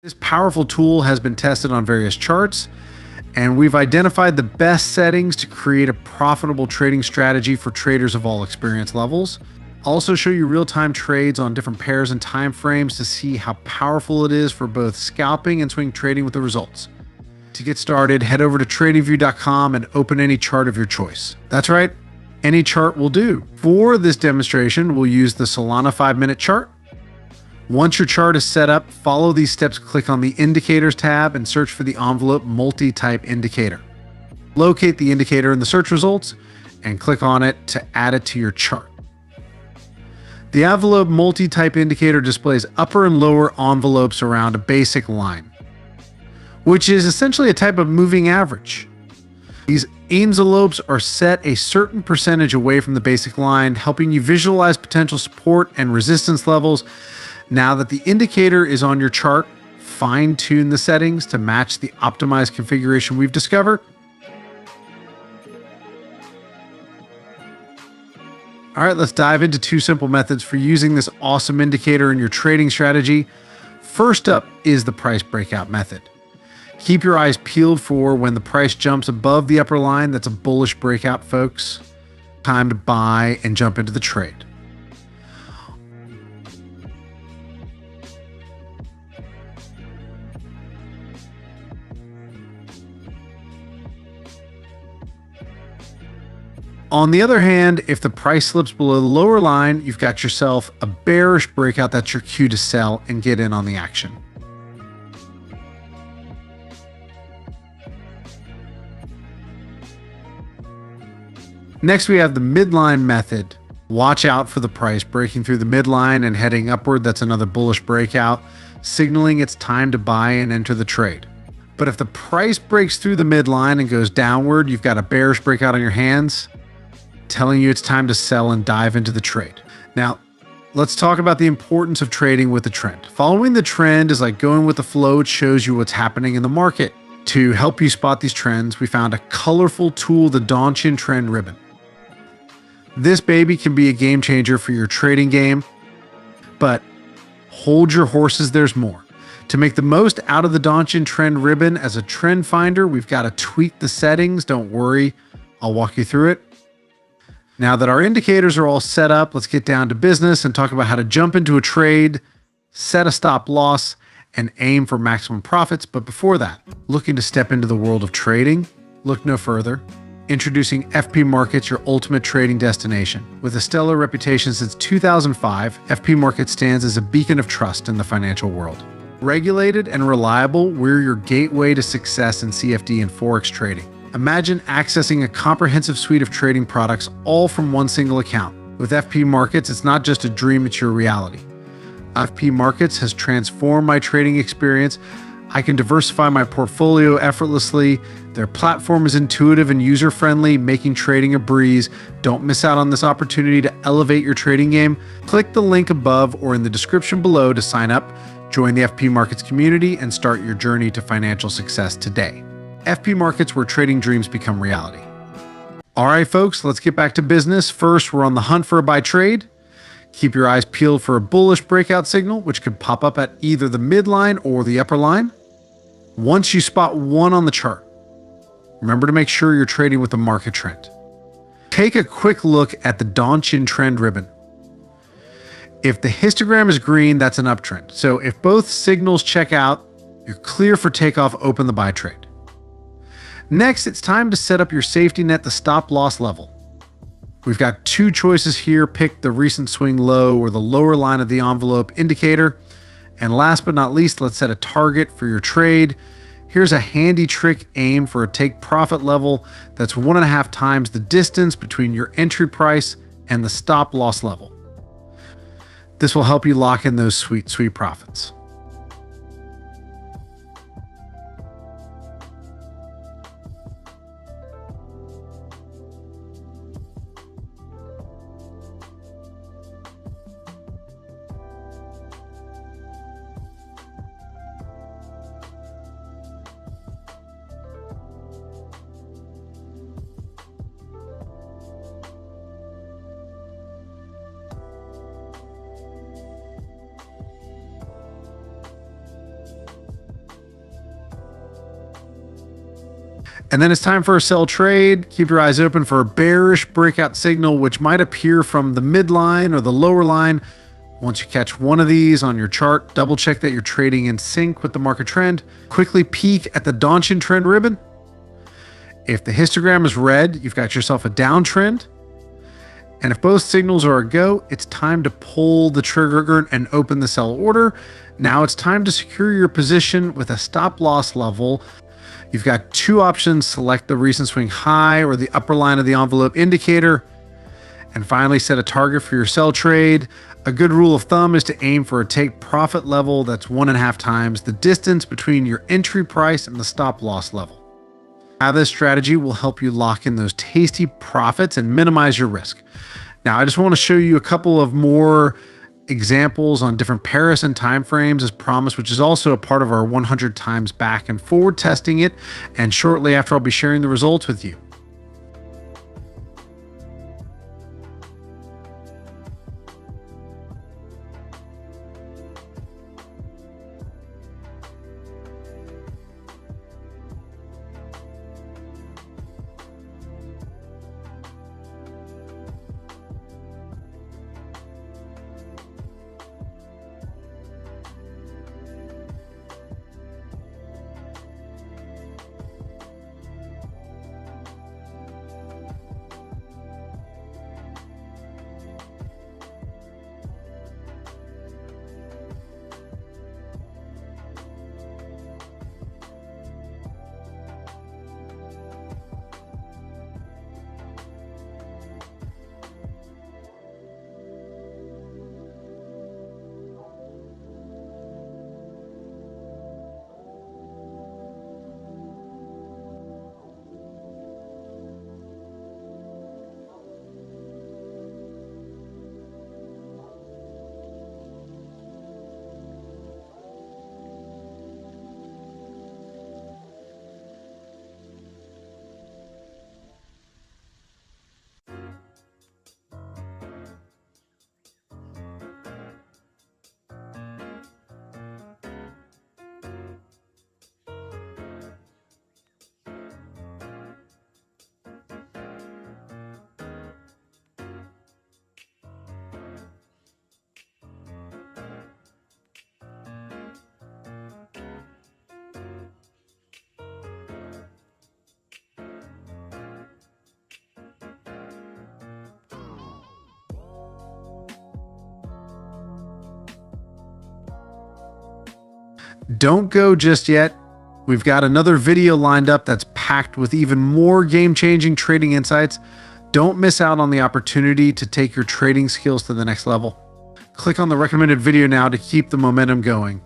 This powerful tool has been tested on various charts, and we've identified the best settings to create a profitable trading strategy for traders of all experience levels. I'll also show you real-time trades on different pairs and time frames to see how powerful it is for both scalping and swing trading with the results. To get started, head over to TradingView.com and open any chart of your choice. That's right, any chart will do. For this demonstration, we'll use the Solana 5-minute chart. Once your chart is set up, follow these steps. Click on the Indicators tab and search for the envelope multi-type indicator. Locate the indicator in the search results and click on it to add it to your chart. The envelope multi-type indicator displays upper and lower envelopes around a basic line, which is essentially a type of moving average. These envelopes are set a certain percentage away from the basic line, helping you visualize potential support and resistance levels. Now that the indicator is on your chart, fine-tune the settings to match the optimized configuration we've discovered. All right, let's dive into two simple methods for using this awesome indicator in your trading strategy. First up is the price breakout method. Keep your eyes peeled for when the price jumps above the upper line. That's a bullish breakout, folks. Time to buy and jump into the trade. On the other hand, if the price slips below the lower line, you've got yourself a bearish breakout. That's your cue to sell and get in on the action. Next, we have the midline method. Watch out for the price breaking through the midline and heading upward. That's another bullish breakout, signaling it's time to buy and enter the trade. But if the price breaks through the midline and goes downward, you've got a bearish breakout on your hands, telling you it's time to sell and dive into the trade. Now, let's talk about the importance of trading with the trend. Following the trend is like going with the flow. It shows you what's happening in the market. To help you spot these trends, we found a colorful tool, the Danchin Trend Ribbon. This baby can be a game changer for your trading game, but hold your horses, there's more. To make the most out of the Danchin Trend Ribbon as a trend finder, we've got to tweak the settings. Don't worry, I'll walk you through it. Now that our indicators are all set up, let's get down to business and talk about how to jump into a trade, set a stop loss, and aim for maximum profits. But before that, looking to step into the world of trading? Look no further. Introducing FP Markets, your ultimate trading destination. With a stellar reputation since 2005, FP Markets stands as a beacon of trust in the financial world. Regulated and reliable, we're your gateway to success in CFD and Forex trading. Imagine accessing a comprehensive suite of trading products all from one single account. With FP Markets, it's not just a dream, it's your reality. FP Markets has transformed my trading experience. I can diversify my portfolio effortlessly. Their platform is intuitive and user-friendly, making trading a breeze. Don't miss out on this opportunity to elevate your trading game. Click the link above or in the description below to sign up, join the FP Markets community, and start your journey to financial success today. FP Markets, where trading dreams become reality. All right, folks, let's get back to business. First, we're on the hunt for a buy trade. Keep your eyes peeled for a bullish breakout signal, which could pop up at either the midline or the upper line. Once you spot one on the chart, remember to make sure you're trading with the market trend. Take a quick look at the Danchin Trend Ribbon. If the histogram is green, that's an uptrend. So if both signals check out, you're clear for takeoff. Open the buy trade. Next, it's time to set up your safety net, the stop loss level. We've got two choices here. Pick the recent swing low or the lower line of the envelope indicator. And last but not least, let's set a target for your trade. Here's a handy trick. Aim for a take profit level that's 1.5 times the distance between your entry price and the stop loss level. This will help you lock in those sweet, sweet profits. And then it's time for a sell trade. Keep your eyes open for a bearish breakout signal, which might appear from the midline or the lower line. Once you catch one of these on your chart, double check that you're trading in sync with the market trend. Quickly peek at the Donchian trend ribbon. If the histogram is red, you've got yourself a downtrend. And if both signals are a go, it's time to pull the trigger and open the sell order. Now it's time to secure your position with a stop loss level. You've got two options: select the recent swing high or the upper line of the envelope indicator. And finally, set a target for your sell trade. A good rule of thumb is to aim for a take profit level that's 1.5 times the distance between your entry price and the stop loss level. Now, this strategy will help you lock in those tasty profits and minimize your risk. Now, I just want to show you a couple of more examples on different pairs and timeframes as promised, which is also a part of our 100 times back and forward testing it. And shortly after, I'll be sharing the results with you. Don't go just yet. We've got another video lined up that's packed with even more game-changing trading insights. Don't miss out on the opportunity to take your trading skills to the next level. Click on the recommended video now to keep the momentum going.